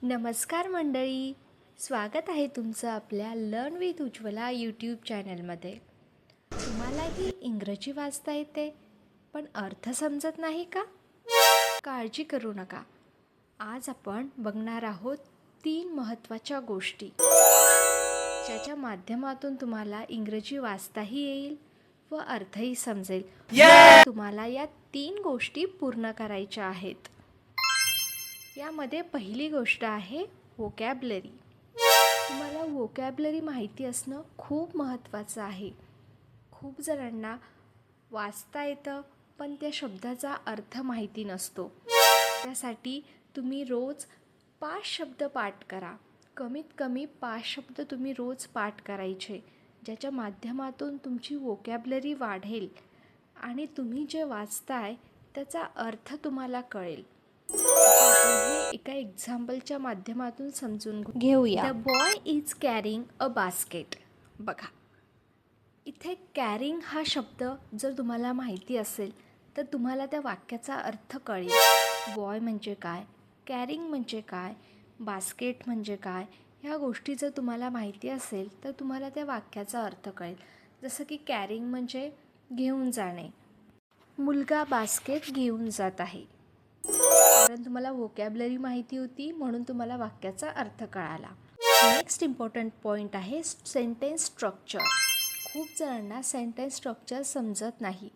नमस्कार मंडळी, स्वागत आहे तुमचं आपल्या लर्न विथ उज्ज्वला यूट्यूब चॅनलमध्ये. तुम्हालाही इंग्रजी वाचता येते पण अर्थ समजत नाही का? काळजी करू नका. आज आपण बघणार आहोत 3 महत्त्वाच्या गोष्टी ज्याच्या माध्यमातून तुम्हाला इंग्रजी वाचताही येईल व अर्थही समजेल. तुम्हाला या 3 गोष्टी पूर्ण करायच्या आहेत. यामध्ये पहिली गोष्ट आहे व्होकॅब्युलरी. तुम्हाला व्होकॅब्युलरी माहिती असणं खूप महत्त्वाचं आहे. खूप जणांना वाचता येतं पण त्या शब्दाचा अर्थ माहिती नसतो. त्यासाठी तुम्ही रोज 5 शब्द पाठ करा. कमीत कमी 5 शब्द तुम्ही रोज पाठ करायचे, ज्याच्या माध्यमातून तुमची व्होकॅब्युलरी वाढेल आणि तुम्ही जे वाचताय त्याचा अर्थ तुम्हाला कळेल. हे एका एक्झाम्पलच्या माध्यमातून समजून घेऊया. The boy is carrying a basket. बघा, इथे कॅरिंग हा शब्द जर तुम्हाला माहिती असेल तर तुम्हाला त्या वाक्याचा अर्थ कळेल. बॉय म्हणजे काय, कॅरिंग म्हणजे काय, बास्केट म्हणजे काय, ह्या गोष्टी जर तुम्हाला माहिती असेल तर तुम्हाला त्या वाक्याचा अर्थ कळेल. जसं की कॅरिंग म्हणजे घेऊन जाणे. मुलगा बास्केट घेऊन जात आहे. कारण तुम्हाला व्होकॅब्युलरी माहिती होती म्हणून तुम्हाला वाक्याचा अर्थ कळाला. नेक्स्ट इम्पॉर्टंट पॉईंट आहे सेंटेन्स स्ट्रक्चर. खूप जणांना सेंटेन्स स्ट्रक्चर समजत नाही.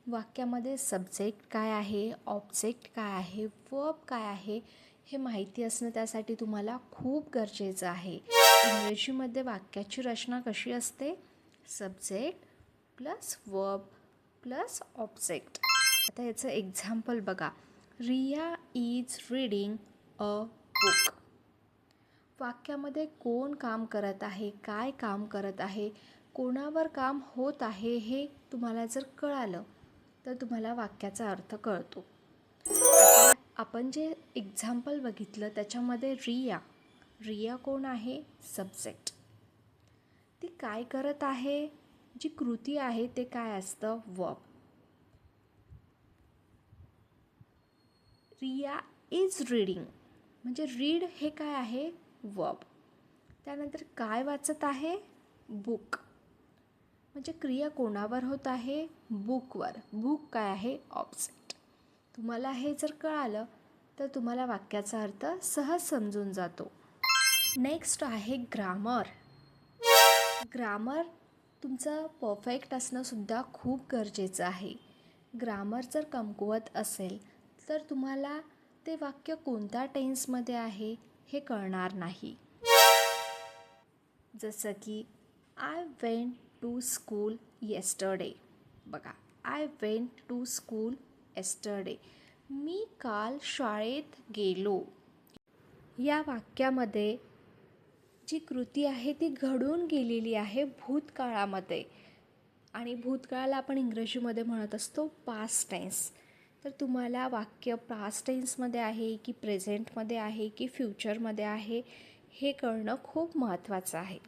वाक्यामध्ये सब्जेक्ट काय आहे, ऑब्जेक्ट काय आहे, वर्ब काय आहे हे माहिती असणं त्यासाठी तुम्हाला खूप गरजेचं आहे. इंग्रजीमध्ये वाक्याची रचना कशी असते? Subject plus verb plus object. आता याचं एक्झाम्पल बघा. Riya is reading a book. वाक्यामध्ये कोण काम करत आहे, काय काम करत आहे, कोणावर काम होत आहे हे तुम्हाला जर कळालं तर तुम्हाला वाक्याचा अर्थ कळतो. आता आपण जे एक्झाम्पल बघितलं त्याच्यामध्ये रिया कोण आहे? सब्जेक्ट. ती काय करत आहे? जी कृती आहे ते काय असतं? वर्ब. रिया इज रीडिंग म्हणजे रीड हे काय आहे? वर्ब. त्यानंतर काय वाचत आहे? बुक. म्हणजे क्रिया कोणावर होत आहे? बुकवर. बुक काय आहे? ऑब्जेक्ट. तुम्हाला हे जर कळालं तर तुम्हाला वाक्याचा अर्थ सहज समजून जातो. नेक्स्ट आहे ग्रामर. ग्रामर तुमचं परफेक्ट असणंसुद्धा खूप गरजेचं आहे. ग्रामर जर कमकुवत असेल तर तुम्हाला ते वाक्य कोणत्या टेन्समध्ये आहे हे कळणार नाही. जसं की I went to school yesterday. बघा, I went to school yesterday. मी काल शाळेत गेलो. या वाक्यामध्ये जी कृती आहे ती घडून गेलेली आहे भूतकाळामध्ये आणि भूतकाळाला आपण इंग्रजीमध्ये म्हणत असतो पास्ट टेन्स. तर तुम्हाला वाक्य पास्ट टेन्समध्ये आहे की प्रेझेंटमध्ये आहे की फ्युचरमध्ये आहे हे कळणं खूप महत्त्वाचं आहे.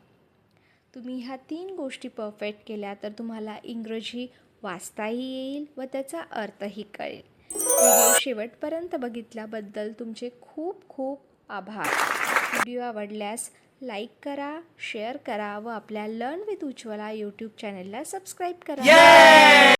तुम्ही ह्या 3 गोष्टी परफेक्ट केल्या तर तुम्हाला इंग्रजी वाचताही येईल व त्याचा अर्थही कळेल. व्हिडिओ शेवटपर्यंत बघितल्याबद्दल तुमचे खूप खूप आभार. व्हिडिओ आवडल्यास लाईक करा, शेअर करा व आपल्या लर्न विथ उज्ज्वला यूट्यूब चॅनलला सबस्क्राईब करा.